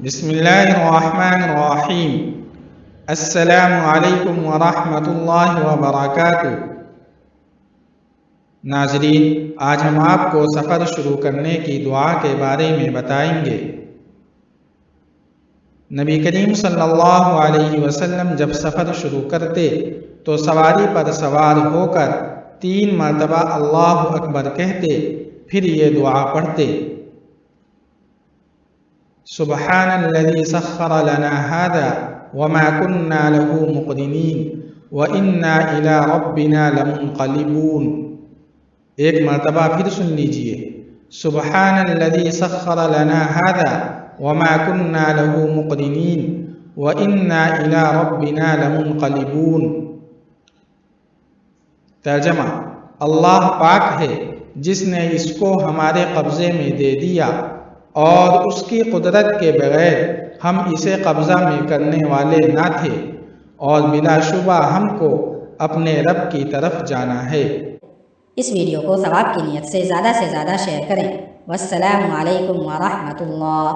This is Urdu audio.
بسم اللہ الرحمن الرحیم۔ السلام علیکم ورحمۃ اللہ وبرکاتہ۔ ناظرین، آج ہم آپ کو سفر شروع کرنے کی دعا کے بارے میں بتائیں گے۔ نبی کریم صلی اللہ علیہ وسلم جب سفر شروع کرتے تو سواری پر سوار ہو کر 3 مرتبہ اللہ اکبر کہتے، پھر یہ دعا پڑھتے: سبحان الذي سخر لنا هذا وما كنا له مقرنين وإنا إلى ربنا لمنقلبون۔ ایک مرتبہ پھر سن لیجئے: سبحان الذي سخر لنا هذا وما كنا له مقرنين وإنا إلى ربنا لمنقلبون۔ ترجمہ: اللہ پاک ہے جس نے اس کو ہمارے قبضے میں دے دیا اور اس کی قدرت کے بغیر ہم اسے قبضہ میں کرنے والے نہ تھے، اور بلا شبہ ہم کو اپنے رب کی طرف جانا ہے۔ اس ویڈیو کو ثواب کی نیت سے زیادہ شیئر کریں۔ والسلام علیکم ورحمۃ اللہ۔